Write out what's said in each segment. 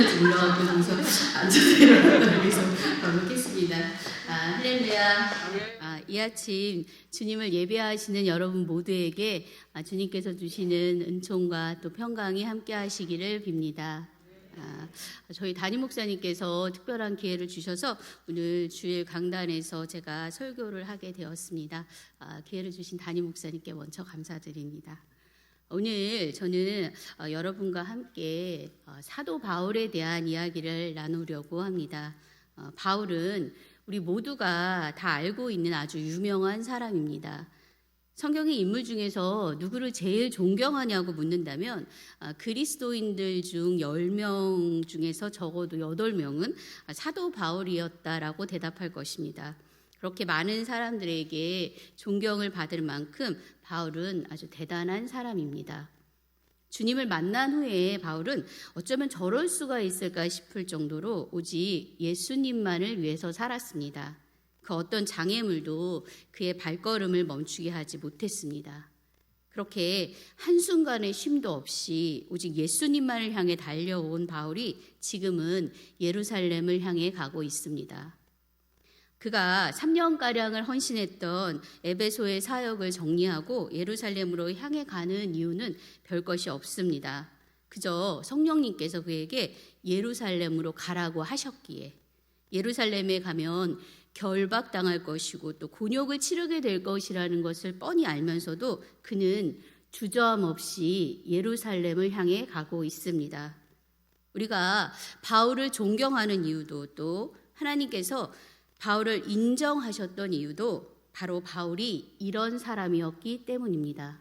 될지 몰라가지고 여기서 앉아서 일어나기 위해서 놓겠습니다. 할렐루야. 이 아침 주님을 예배하시는 여러분 모두에게 주님께서 주시는 은총과 또 평강이 함께 하시기를 빕니다. 저희 담임 목사님께서 특별한 기회를 주셔서 오늘 주일 강단에서 제가 설교를 하게 되었습니다. 기회를 주신 담임 목사님께 먼저 감사드립니다. 오늘 저는 여러분과 함께 사도 바울에 대한 이야기를 나누려고 합니다. 바울은 우리 모두가 다 알고 있는 아주 유명한 사람입니다. 성경의 인물 중에서 누구를 제일 존경하냐고 묻는다면 그리스도인들 중 10명 중에서 적어도 8명은 사도 바울이었다라고 대답할 것입니다. 그렇게 많은 사람들에게 존경을 받을 만큼 바울은 아주 대단한 사람입니다. 주님을 만난 후에 바울은 어쩌면 저럴 수가 있을까 싶을 정도로 오직 예수님만을 위해서 살았습니다. 그 어떤 장애물도 그의 발걸음을 멈추게 하지 못했습니다. 그렇게 한순간의 쉼도 없이 오직 예수님만을 향해 달려온 바울이 지금은 예루살렘을 향해 가고 있습니다. 그가 3년가량을 헌신했던 에베소의 사역을 정리하고 예루살렘으로 향해 가는 이유는 별것이 없습니다. 그저 성령님께서 그에게 예루살렘으로 가라고 하셨기에, 예루살렘에 가면 결박당할 것이고 또 곤욕을 치르게 될 것이라는 것을 뻔히 알면서도 그는 주저함 없이 예루살렘을 향해 가고 있습니다. 우리가 바울을 존경하는 이유도 또 하나님께서 바울을 인정하셨던 이유도 바로 바울이 이런 사람이었기 때문입니다.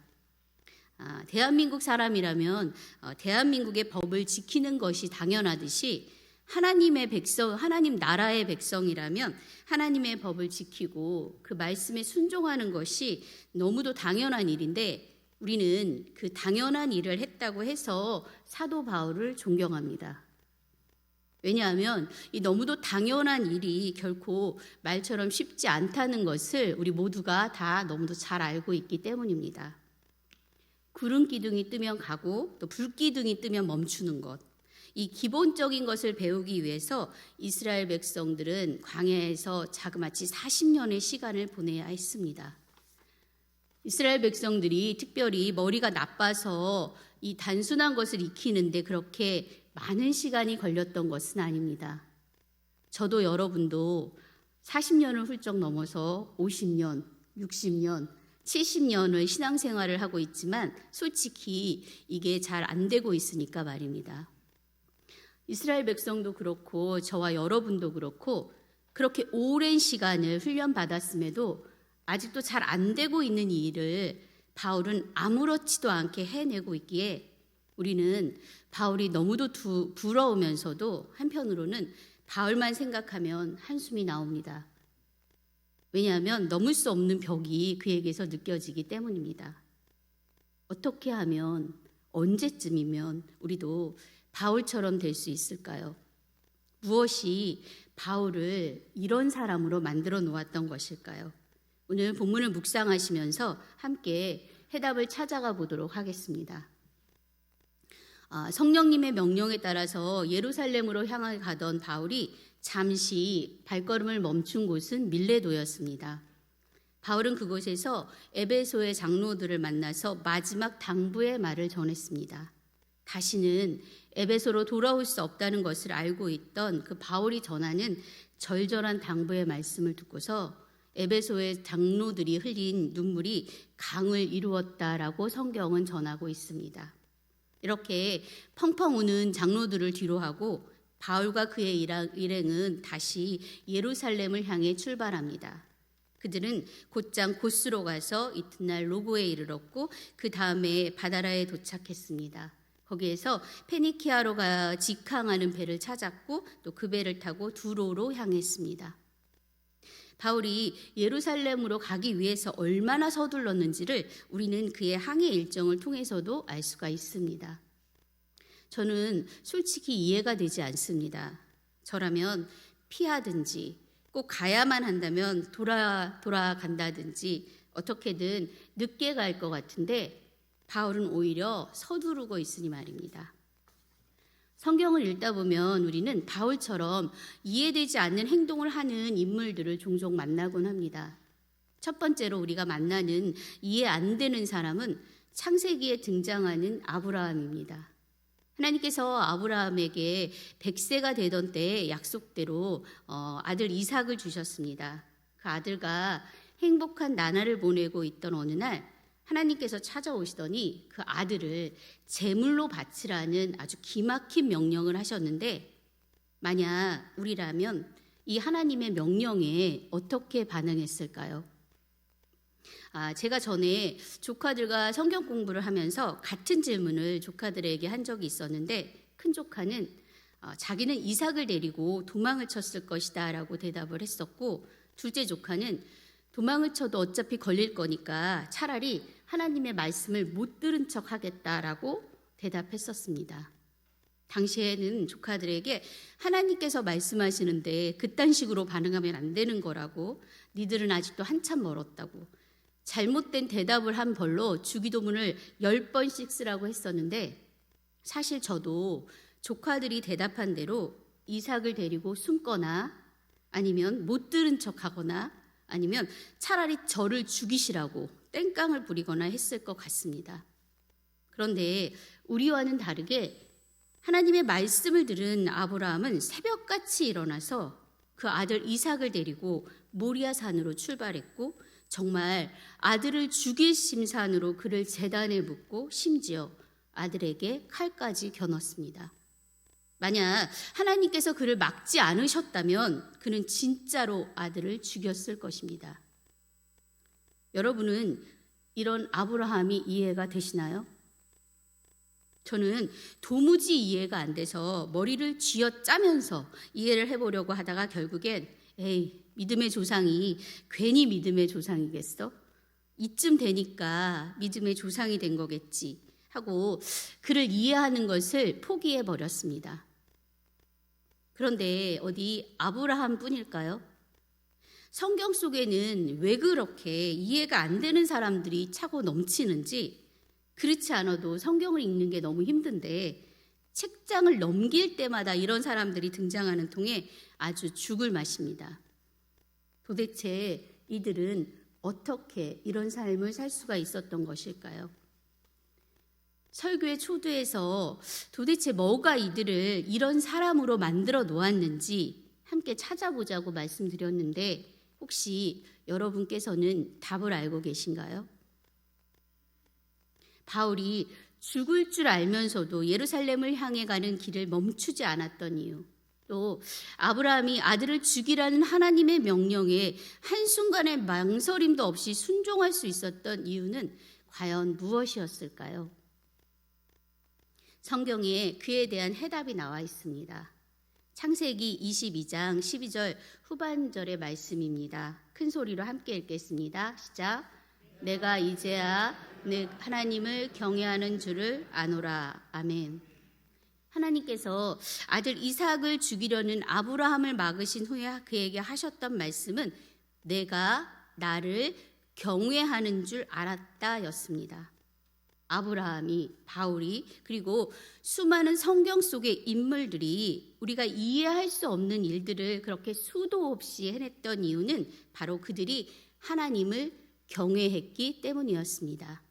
대한민국 사람이라면 대한민국의 법을 지키는 것이 당연하듯이 하나님의 백성, 하나님 나라의 백성이라면 하나님의 법을 지키고 그 말씀에 순종하는 것이 너무도 당연한 일인데 우리는 그 당연한 일을 했다고 해서 사도 바울을 존경합니다. 왜냐하면 이 너무도 당연한 일이 결코 말처럼 쉽지 않다는 것을 우리 모두가 다 너무도 잘 알고 있기 때문입니다. 구름 기둥이 뜨면 가고 또 불기둥이 뜨면 멈추는 것, 이 기본적인 것을 배우기 위해서 이스라엘 백성들은 광야에서 자그마치 40년의 시간을 보내야 했습니다. 이스라엘 백성들이 특별히 머리가 나빠서 이 단순한 것을 익히는데 그렇게 많은 시간이 걸렸던 것은 아닙니다. 저도 여러분도 40년을 훌쩍 넘어서 50년, 60년, 70년의 신앙생활을 하고 있지만 솔직히 이게 잘 안 되고 있으니까 말입니다. 이스라엘 백성도 그렇고 저와 여러분도 그렇고 그렇게 오랜 시간을 훈련받았음에도 아직도 잘 안 되고 있는 이 일을 바울은 아무렇지도 않게 해내고 있기에 우리는 바울이 너무도 부러우면서도 한편으로는 바울만 생각하면 한숨이 나옵니다. 왜냐하면 넘을 수 없는 벽이 그에게서 느껴지기 때문입니다. 어떻게 하면 언제쯤이면 우리도 바울처럼 될 수 있을까요? 무엇이 바울을 이런 사람으로 만들어 놓았던 것일까요? 오늘 본문을 묵상하시면서 함께 해답을 찾아가 보도록 하겠습니다. 성령님의 명령에 따라서 예루살렘으로 향해 가던 바울이 잠시 발걸음을 멈춘 곳은 밀레도였습니다. 바울은 그곳에서 에베소의 장로들을 만나서 마지막 당부의 말을 전했습니다. 다시는 에베소로 돌아올 수 없다는 것을 알고 있던 그 바울이 전하는 절절한 당부의 말씀을 듣고서 에베소의 장로들이 흘린 눈물이 강을 이루었다라고 성경은 전하고 있습니다. 이렇게 펑펑 우는 장로들을 뒤로하고 바울과 그의 일행은 다시 예루살렘을 향해 출발합니다. 그들은 곧장 고스로 가서 이튿날 로고에 이르렀고 그 다음에 바다라에 도착했습니다. 거기에서 페니키아로 직항하는 배를 찾았고 또 그 배를 타고 두로로 향했습니다. 바울이 예루살렘으로 가기 위해서 얼마나 서둘렀는지를 우리는 그의 항해 일정을 통해서도 알 수가 있습니다. 저는 솔직히 이해가 되지 않습니다. 저라면 피하든지 꼭 가야만 한다면 돌아간다든지 어떻게든 늦게 갈 것 같은데 바울은 오히려 서두르고 있으니 말입니다. 성경을 읽다 보면 우리는 바울처럼 이해되지 않는 행동을 하는 인물들을 종종 만나곤 합니다. 첫 번째로 우리가 만나는 이해 안 되는 사람은 창세기에 등장하는 아브라함입니다. 하나님께서 아브라함에게 100세가 되던 때에 약속대로 아들 이삭을 주셨습니다. 그 아들과 행복한 나날을 보내고 있던 어느 날 하나님께서 찾아오시더니 그 아들을 제물로 바치라는 아주 기막힌 명령을 하셨는데, 만약 우리라면 이 하나님의 명령에 어떻게 반응했을까요? 제가 전에 조카들과 성경 공부를 하면서 같은 질문을 조카들에게 한 적이 있었는데, 큰 조카는 자기는 이삭을 데리고 도망을 쳤을 것이다 라고 대답을 했었고, 둘째 조카는 도망을 쳐도 어차피 걸릴 거니까 차라리 하나님의 말씀을 못 들은 척 하겠다라고 대답했었습니다. 당시에는 조카들에게 하나님께서 말씀하시는데 그딴 식으로 반응하면 안 되는 거라고, 니들은 아직도 한참 멀었다고, 잘못된 대답을 한 벌로 주기도문을 10번씩 쓰라고 했었는데, 사실 저도 조카들이 대답한 대로 이삭을 데리고 숨거나 아니면 못 들은 척하거나 아니면 차라리 저를 죽이시라고 땡깡을 부리거나 했을 것 같습니다. 그런데 우리와는 다르게 하나님의 말씀을 들은 아브라함은 새벽같이 일어나서 그 아들 이삭을 데리고 모리아 산으로 출발했고, 정말 아들을 죽일 심산으로 그를 제단에 묻고 심지어 아들에게 칼까지 겨눴습니다. 만약 하나님께서 그를 막지 않으셨다면 그는 진짜로 아들을 죽였을 것입니다. 여러분은 이런 아브라함이 이해가 되시나요? 저는 도무지 이해가 안 돼서 머리를 쥐어짜면서 이해를 해보려고 하다가 결국엔 믿음의 조상이 괜히 믿음의 조상이겠어? 이쯤 되니까 믿음의 조상이 된 거겠지 하고 그를 이해하는 것을 포기해버렸습니다. 그런데 어디 아브라함 뿐일까요? 성경 속에는 왜 그렇게 이해가 안 되는 사람들이 차고 넘치는지, 그렇지 않아도 성경을 읽는 게 너무 힘든데 책장을 넘길 때마다 이런 사람들이 등장하는 통에 아주 죽을 맛입니다. 도대체 이들은 어떻게 이런 삶을 살 수가 있었던 것일까요? 설교의 초두에서 도대체 뭐가 이들을 이런 사람으로 만들어 놓았는지 함께 찾아보자고 말씀드렸는데, 혹시 여러분께서는 답을 알고 계신가요? 바울이 죽을 줄 알면서도 예루살렘을 향해 가는 길을 멈추지 않았던 이유, 또 아브라함이 아들을 죽이라는 하나님의 명령에 한순간의 망설임도 없이 순종할 수 있었던 이유는 과연 무엇이었을까요? 성경에 그에 대한 해답이 나와 있습니다. 창세기 22장 12절 후반절의 말씀입니다. 큰 소리로 함께 읽겠습니다. 시작. 내가 이제야 하나님을 경외하는 줄을 아노라. 아멘. 하나님께서 아들 이삭을 죽이려는 아브라함을 막으신 후에 그에게 하셨던 말씀은 내가 나를 경외하는 줄 알았다 였습니다. 아브라함이, 바울이, 그리고 수많은 성경 속의 인물들이 우리가 이해할 수 없는 일들을 그렇게 수도 없이 해냈던 이유는 바로 그들이 하나님을 경외했기 때문이었습니다.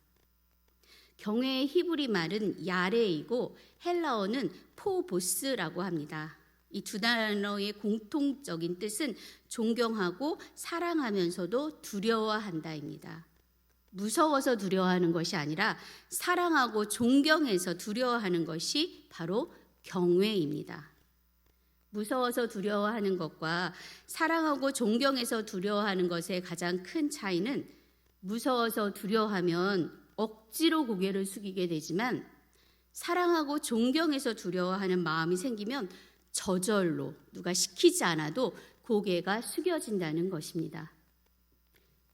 경외의 히브리 말은 야레이고 헬라어는 포보스라고 합니다. 이 두 단어의 공통적인 뜻은 존경하고 사랑하면서도 두려워한다입니다. 무서워서 두려워하는 것이 아니라 사랑하고 존경해서 두려워하는 것이 바로 경외입니다. 무서워서 두려워하는 것과 사랑하고 존경해서 두려워하는 것의 가장 큰 차이는, 무서워서 두려워하면 억지로 고개를 숙이게 되지만 사랑하고 존경해서 두려워하는 마음이 생기면 저절로 누가 시키지 않아도 고개가 숙여진다는 것입니다.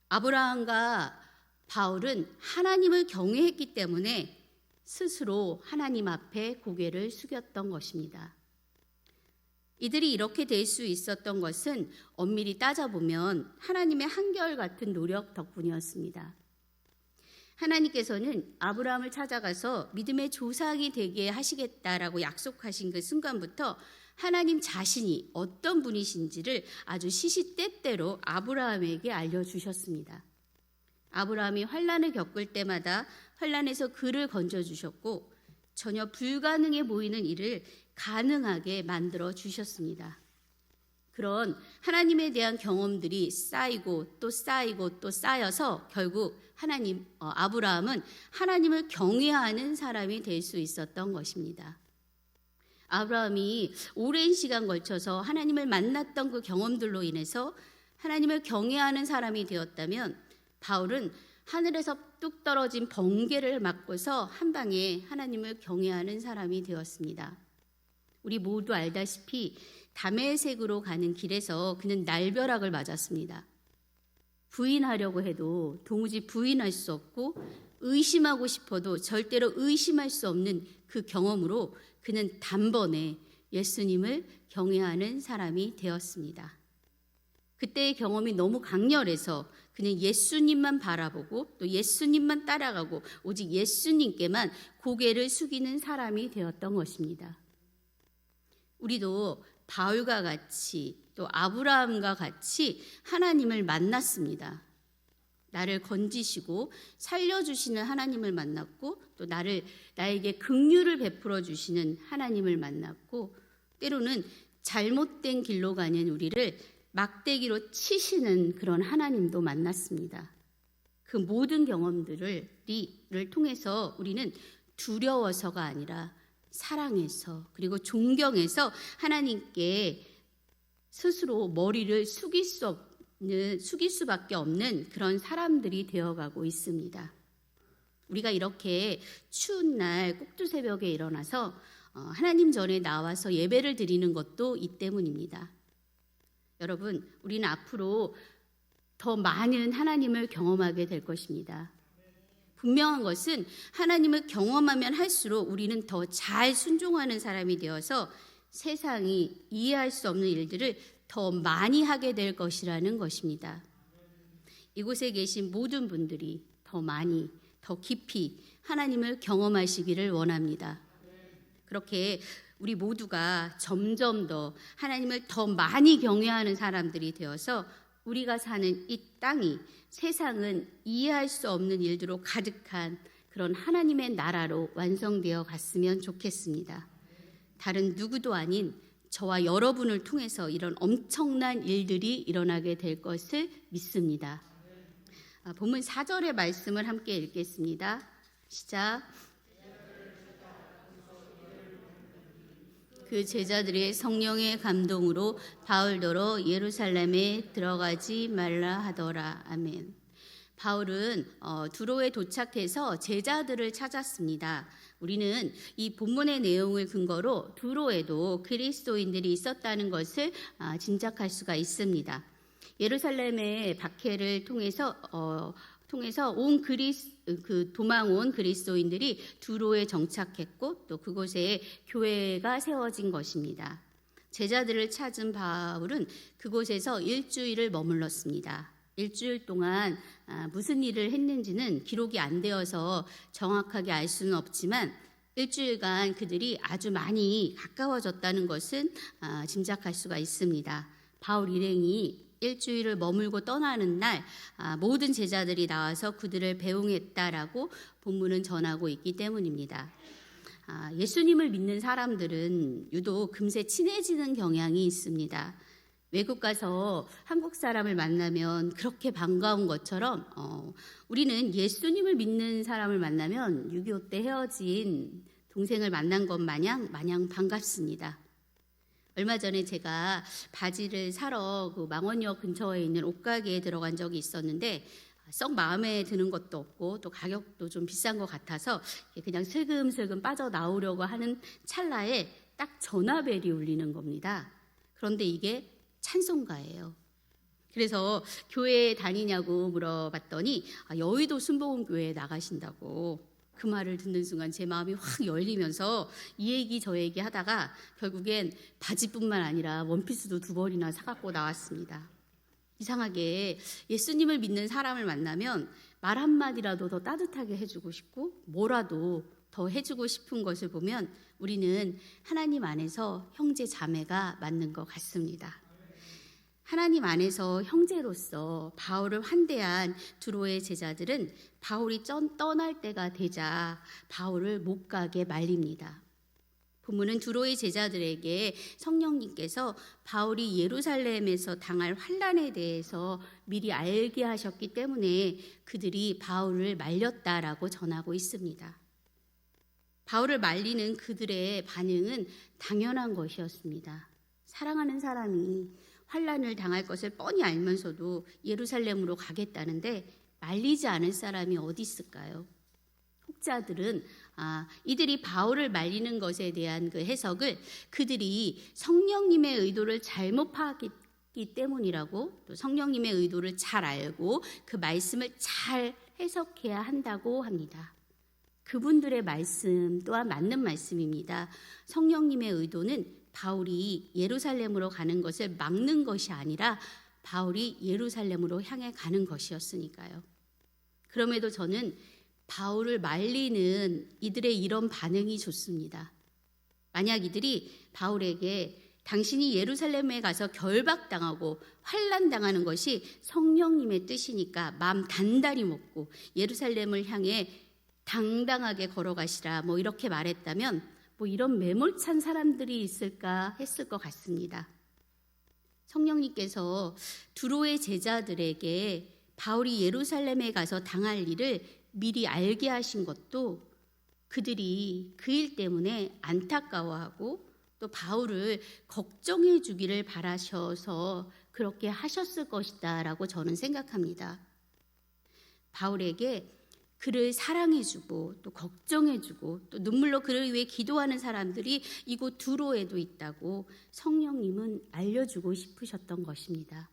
아브라함과 바울은 하나님을 경외했기 때문에 스스로 하나님 앞에 고개를 숙였던 것입니다. 이들이 이렇게 될 수 있었던 것은 엄밀히 따져보면 하나님의 한결같은 노력 덕분이었습니다. 하나님께서는 아브라함을 찾아가서 믿음의 조상이 되게 하시겠다라고 약속하신 그 순간부터 하나님 자신이 어떤 분이신지를 아주 시시때때로 아브라함에게 알려주셨습니다. 아브라함이 환난을 겪을 때마다 환난에서 그를 건져주셨고 전혀 불가능해 보이는 일을 가능하게 만들어 주셨습니다. 그런 하나님에 대한 경험들이 쌓이고 또 쌓이고 또 쌓여서 결국 아브라함은 하나님을 경외하는 사람이 될 수 있었던 것입니다. 아브라함이 오랜 시간 걸쳐서 하나님을 만났던 그 경험들로 인해서 하나님을 경외하는 사람이 되었다면 바울은 하늘에서 뚝 떨어진 번개를 맞고서 한 방에 하나님을 경외하는 사람이 되었습니다. 우리 모두 알다시피 다메섹으로 가는 길에서 그는 날벼락을 맞았습니다. 부인하려고 해도 도무지 부인할 수 없고 의심하고 싶어도 절대로 의심할 수 없는 그 경험으로 그는 단번에 예수님을 경외하는 사람이 되었습니다. 그때의 경험이 너무 강렬해서 그는 예수님만 바라보고 또 예수님만 따라가고 오직 예수님께만 고개를 숙이는 사람이 되었던 것입니다. 우리도 바울과 같이 또 아브라함과 같이 하나님을 만났습니다. 나를 건지시고 살려주시는 하나님을 만났고 또 나에게 긍휼을 베풀어 주시는 하나님을 만났고 때로는 잘못된 길로 가는 우리를 막대기로 치시는 그런 하나님도 만났습니다. 그 모든 경험들을 통해서 우리는 두려워서가 아니라 사랑해서 그리고 존경해서 하나님께 스스로 머리를 숙일 수밖에 없는 그런 사람들이 되어가고 있습니다. 우리가 이렇게 추운 날 꼭두새벽에 일어나서 하나님 전에 나와서 예배를 드리는 것도 이 때문입니다. 여러분, 우리는 앞으로 더 많은 하나님을 경험하게 될 것입니다. 분명한 것은 하나님을 경험하면 할수록 우리는 더 잘 순종하는 사람이 되어서 세상이 이해할 수 없는 일들을 더 많이 하게 될 것이라는 것입니다. 이곳에 계신 모든 분들이 더 많이, 더 깊이 하나님을 경험하시기를 원합니다. 그렇게 우리 모두가 점점 더 하나님을 더 많이 경외하는 사람들이 되어서 우리가 사는 이 땅이 세상은 이해할 수 없는 일들로 가득한 그런 하나님의 나라로 완성되어 갔으면 좋겠습니다. 다른 누구도 아닌 저와 여러분을 통해서 이런 엄청난 일들이 일어나게 될 것을 믿습니다. 본문 4절의 말씀을 함께 읽겠습니다. 시작. 그 제자들의 성령의 감동으로 바울더러 예루살렘에 들어가지 말라 하더라. 아멘. 바울은 두로에 도착해서 제자들을 찾았습니다. 우리는 이 본문의 내용을 근거로 두로에도 그리스도인들이 있었다는 것을 짐작할 수가 있습니다. 예루살렘의 박해를 통해서 도망 온 그리스도인들이 두로에 정착했고 또 그곳에 교회가 세워진 것입니다. 제자들을 찾은 바울은 그곳에서 일주일을 머물렀습니다. 일주일 동안 무슨 일을 했는지는 기록이 안 되어서 정확하게 알 수는 없지만 일주일간 그들이 아주 많이 가까워졌다는 것은 짐작할 수가 있습니다. 바울 일행이 일주일을 머물고 떠나는 날 모든 제자들이 나와서 그들을 배웅했다라고 본문은 전하고 있기 때문입니다. 예수님을 믿는 사람들은 유독 금세 친해지는 경향이 있습니다. 외국 가서 한국 사람을 만나면 그렇게 반가운 것처럼 우리는 예수님을 믿는 사람을 만나면 6.25 때 헤어진 동생을 만난 것 마냥 반갑습니다. 얼마 전에 제가 바지를 사러 그 망원역 근처에 있는 옷가게에 들어간 적이 있었는데 썩 마음에 드는 것도 없고 또 가격도 좀 비싼 것 같아서 그냥 슬금슬금 빠져나오려고 하는 찰나에 딱 전화벨이 울리는 겁니다. 그런데 이게 찬송가예요. 그래서 교회에 다니냐고 물어봤더니 여의도 순복음교회에 나가신다고. 그 말을 듣는 순간 제 마음이 확 열리면서 이 얘기 저 얘기 하다가 결국엔 바지뿐만 아니라 원피스도 2벌이나 사갖고 나왔습니다. 이상하게 예수님을 믿는 사람을 만나면 말 한마디라도 더 따뜻하게 해주고 싶고 뭐라도 더 해주고 싶은 것을 보면 우리는 하나님 안에서 형제 자매가 맞는 것 같습니다. 하나님 안에서 형제로서 바울을 환대한 두로의 제자들은 바울이 떠날 때가 되자 바울을 못 가게 말립니다. 본문은 두로의 제자들에게 성령님께서 바울이 예루살렘에서 당할 환난에 대해서 미리 알게 하셨기 때문에 그들이 바울을 말렸다라고 전하고 있습니다. 바울을 말리는 그들의 반응은 당연한 것이었습니다. 사랑하는 사람이 환난을 당할 것을 뻔히 알면서도 예루살렘으로 가겠다는데 말리지 않을 사람이 어디 있을까요? 혹자들은 이들이 바울을 말리는 것에 대한 그 해석을 그들이 성령님의 의도를 잘못 파악했기 때문이라고, 또 성령님의 의도를 잘 알고 그 말씀을 잘 해석해야 한다고 합니다. 그분들의 말씀 또한 맞는 말씀입니다. 성령님의 의도는 바울이 예루살렘으로 가는 것을 막는 것이 아니라 바울이 예루살렘으로 향해 가는 것이었으니까요. 그럼에도 저는 바울을 말리는 이들의 이런 반응이 좋습니다. 만약 이들이 바울에게 당신이 예루살렘에 가서 결박당하고 환난당하는 것이 성령님의 뜻이니까 마음 단단히 먹고 예루살렘을 향해 당당하게 걸어가시라 이렇게 말했다면 이런 매몰찬 사람들이 있을까 했을 것 같습니다. 성령님께서 두로의 제자들에게 바울이 예루살렘에 가서 당할 일을 미리 알게 하신 것도 그들이 그 일 때문에 안타까워하고 또 바울을 걱정해 주기를 바라셔서 그렇게 하셨을 것이다 라고 저는 생각합니다. 바울에게 그를 사랑해주고 또 걱정해주고 또 눈물로 그를 위해 기도하는 사람들이 이곳 두로에도 있다고 성령님은 알려주고 싶으셨던 것입니다.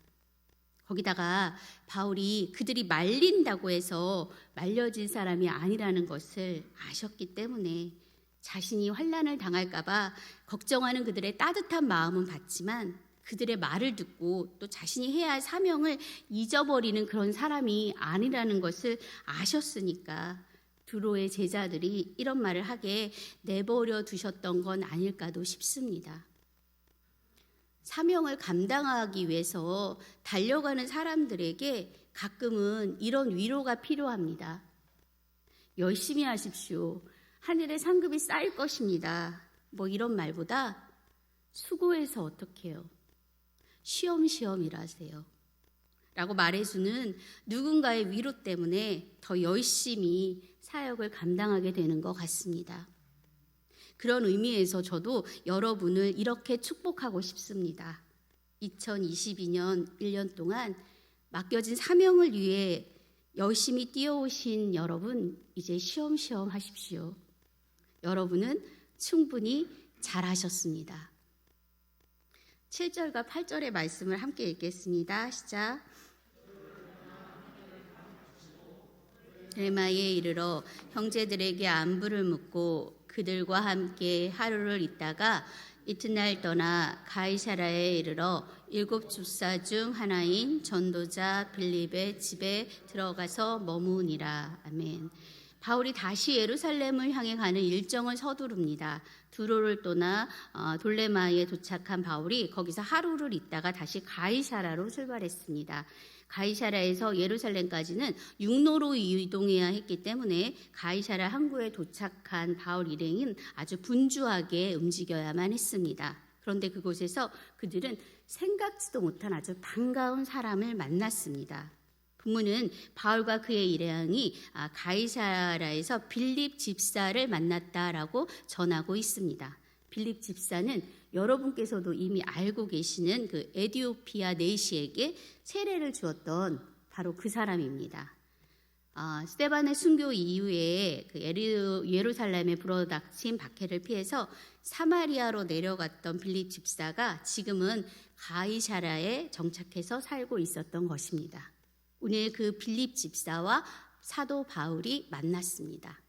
거기다가 바울이 그들이 말린다고 해서 말려진 사람이 아니라는 것을 아셨기 때문에 자신이 환난을 당할까 봐 걱정하는 그들의 따뜻한 마음은 받지만 그들의 말을 듣고 또 자신이 해야 할 사명을 잊어버리는 그런 사람이 아니라는 것을 아셨으니까 두로의 제자들이 이런 말을 하게 내버려 두셨던 건 아닐까도 싶습니다. 사명을 감당하기 위해서 달려가는 사람들에게 가끔은 이런 위로가 필요합니다. 열심히 하십시오. 하늘에 상급이 쌓일 것입니다. 이런 말보다 수고해서 어떻게 해요? 쉬엄쉬엄 일하세요. 라고 말해주는 누군가의 위로 때문에 더 열심히 사역을 감당하게 되는 것 같습니다. 그런 의미에서 저도 여러분을 이렇게 축복하고 싶습니다. 2022년 1년 동안 맡겨진 사명을 위해 열심히 뛰어오신 여러분, 이제 쉬엄쉬엄 하십시오. 여러분은 충분히 잘하셨습니다. 7절과 8절의 말씀을 함께 읽겠습니다. 시작. 델마에 이르러 형제들에게 안부를 묻고 그들과 함께 하루를 있다가 이튿날 떠나 가이사라에 이르러 7 집사 중 하나인 전도자 빌립의 집에 들어가서 머무니라. 아멘. 바울이 다시 예루살렘을 향해 가는 일정을 서두릅니다. 두로를 떠나 돌레마에 도착한 바울이 거기서 하루를 있다가 다시 가이사라로 출발했습니다. 가이사라에서 예루살렘까지는 육로로 이동해야 했기 때문에 가이사라 항구에 도착한 바울 일행은 아주 분주하게 움직여야만 했습니다. 그런데 그곳에서 그들은 생각지도 못한 아주 반가운 사람을 만났습니다. 본문은 바울과 그의 일행이 가이사라에서 빌립 집사를 만났다라고 전하고 있습니다. 빌립 집사는 여러분께서도 이미 알고 계시는 그 에디오피아 내시에게 세례를 주었던 바로 그 사람입니다. 스데반의 순교 이후에 그 예루살렘에 불어닥친 박해를 피해서 사마리아로 내려갔던 빌립 집사가 지금은 가이사라에 정착해서 살고 있었던 것입니다. 오늘 그 빌립 집사와 사도 바울이 만났습니다.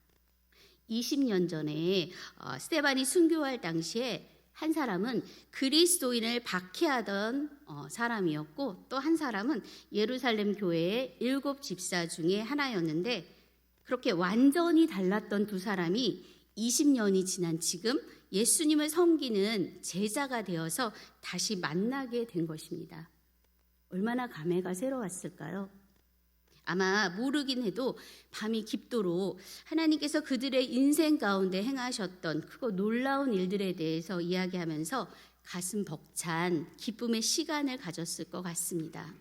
20년 전에 스데반이 순교할 당시에 한 사람은 그리스도인을 박해하던 사람이었고, 또 한 사람은 예루살렘 교회의 7 집사 중에 하나였는데, 그렇게 완전히 달랐던 두 사람이 20년이 지난 지금 예수님을 섬기는 제자가 되어서 다시 만나게 된 것입니다. 얼마나 감회가 새로웠을까요? 아마 모르긴 해도 밤이 깊도록 하나님께서 그들의 인생 가운데 행하셨던 크고 놀라운 일들에 대해서 이야기하면서 가슴 벅찬 기쁨의 시간을 가졌을 것 같습니다.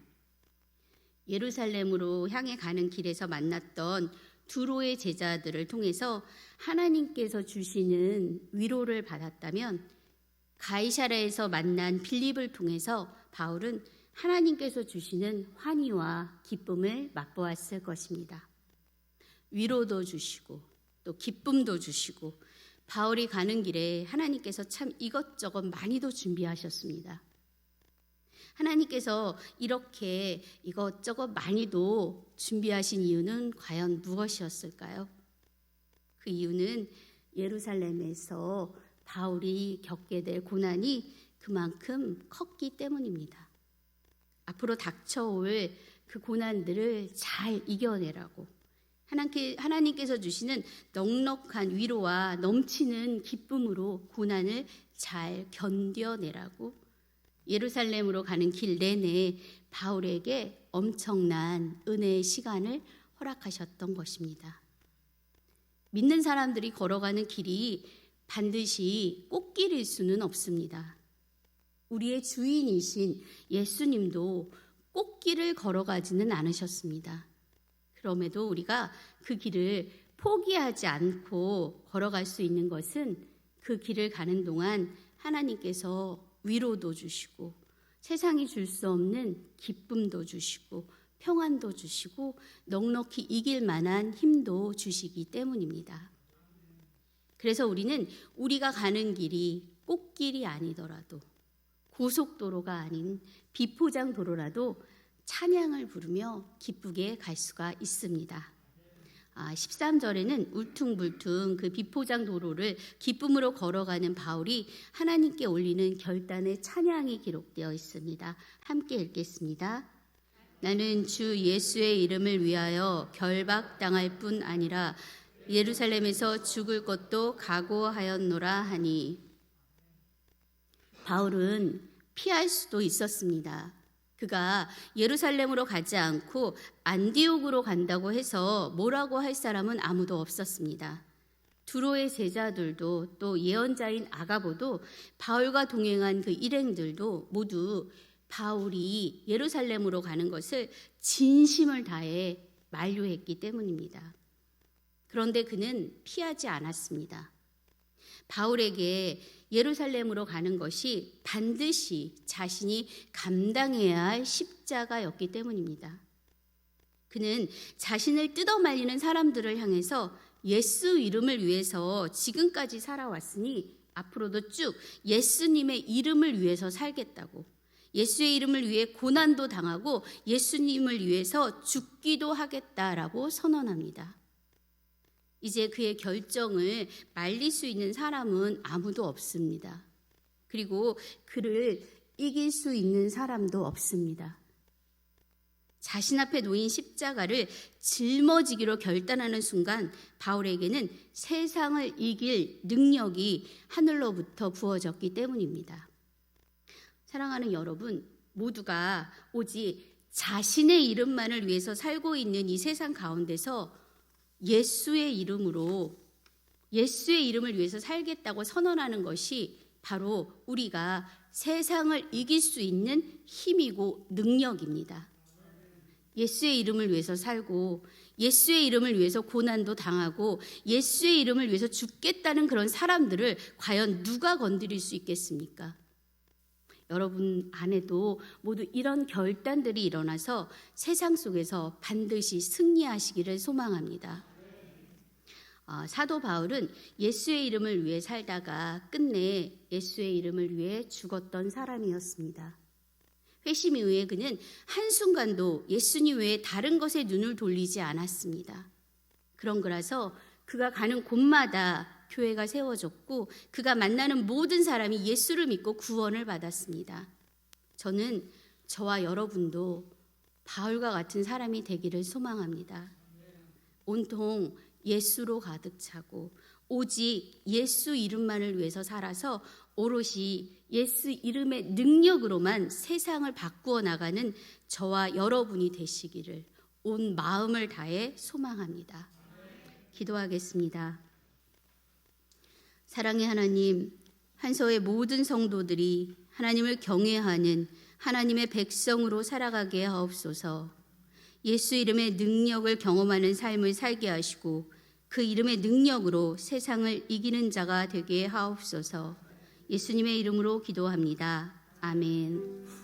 예루살렘으로 향해 가는 길에서 만났던 두로의 제자들을 통해서 하나님께서 주시는 위로를 받았다면, 가이사랴에서 만난 빌립을 통해서 바울은 하나님께서 주시는 환희와 기쁨을 맛보았을 것입니다. 위로도 주시고 또 기쁨도 주시고, 바울이 가는 길에 하나님께서 참 이것저것 많이도 준비하셨습니다. 하나님께서 이렇게 이것저것 많이도 준비하신 이유는 과연 무엇이었을까요? 그 이유는 예루살렘에서 바울이 겪게 될 고난이 그만큼 컸기 때문입니다. 앞으로 닥쳐올 그 고난들을 잘 이겨내라고, 하나님께서 주시는 넉넉한 위로와 넘치는 기쁨으로 고난을 잘 견뎌내라고 예루살렘으로 가는 길 내내 바울에게 엄청난 은혜의 시간을 허락하셨던 것입니다. 믿는 사람들이 걸어가는 길이 반드시 꽃길일 수는 없습니다. 우리의 주인이신 예수님도 꽃길을 걸어가지는 않으셨습니다. 그럼에도 우리가 그 길을 포기하지 않고 걸어갈 수 있는 것은 그 길을 가는 동안 하나님께서 위로도 주시고 세상이 줄 수 없는 기쁨도 주시고 평안도 주시고 넉넉히 이길 만한 힘도 주시기 때문입니다. 그래서 우리는 우리가 가는 길이 꽃길이 아니더라도, 고속도로가 아닌 비포장 도로라도 찬양을 부르며 기쁘게 갈 수가 있습니다. 13절에는 울퉁불퉁 그 비포장 도로를 기쁨으로 걸어가는 바울이 하나님께 올리는 결단의 찬양이 기록되어 있습니다. 함께 읽겠습니다. 나는 주 예수의 이름을 위하여 결박당할 뿐 아니라 예루살렘에서 죽을 것도 각오하였노라 하니. 바울은 피할 수도 있었습니다. 그가 예루살렘으로 가지 않고 안디옥으로 간다고 해서 뭐라고 할 사람은 아무도 없었습니다. 두로의 제자들도 또 예언자인 아가보도 바울과 동행한 그 일행들도 모두 바울이 예루살렘으로 가는 것을 진심을 다해 만류했기 때문입니다. 그런데 그는 피하지 않았습니다. 바울에게 예루살렘으로 가는 것이 반드시 자신이 감당해야 할 십자가였기 때문입니다. 그는 자신을 뜯어말리는 사람들을 향해서 예수 이름을 위해서 지금까지 살아왔으니 앞으로도 쭉 예수님의 이름을 위해서 살겠다고, 예수의 이름을 위해 고난도 당하고 예수님을 위해서 죽기도 하겠다라고 선언합니다. 이제 그의 결정을 말릴 수 있는 사람은 아무도 없습니다. 그리고 그를 이길 수 있는 사람도 없습니다. 자신 앞에 놓인 십자가를 짊어지기로 결단하는 순간 바울에게는 세상을 이길 능력이 하늘로부터 부어졌기 때문입니다. 사랑하는 여러분, 모두가 오직 자신의 이름만을 위해서 살고 있는 이 세상 가운데서 예수의 이름을 위해서 살겠다고 선언하는 것이 바로 우리가 세상을 이길 수 있는 힘이고 능력입니다. 예수의 이름을 위해서 살고 예수의 이름을 위해서 고난도 당하고 예수의 이름을 위해서 죽겠다는 그런 사람들을 과연 누가 건드릴 수 있겠습니까? 여러분 안에도 모두 이런 결단들이 일어나서 세상 속에서 반드시 승리하시기를 소망합니다. 사도 바울은 예수의 이름을 위해 살다가 끝내 예수의 이름을 위해 죽었던 사람이었습니다. 회심 이후에 그는 한순간도 예수님 외에 다른 것에 눈을 돌리지 않았습니다. 그런 거라서 그가 가는 곳마다 교회가 세워졌고 그가 만나는 모든 사람이 예수를 믿고 구원을 받았습니다. 저는 저와 여러분도 바울과 같은 사람이 되기를 소망합니다. 온통 예수로 가득 차고 오직 예수 이름만을 위해서 살아서 오롯이 예수 이름의 능력으로만 세상을 바꾸어 나가는 저와 여러분이 되시기를 온 마음을 다해 소망합니다. 기도하겠습니다. 사랑의 하나님, 한서의 모든 성도들이 하나님을 경외하는 하나님의 백성으로 살아가게 하옵소서. 예수 이름의 능력을 경험하는 삶을 살게 하시고 그 이름의 능력으로 세상을 이기는 자가 되게 하옵소서. 예수님의 이름으로 기도합니다. 아멘.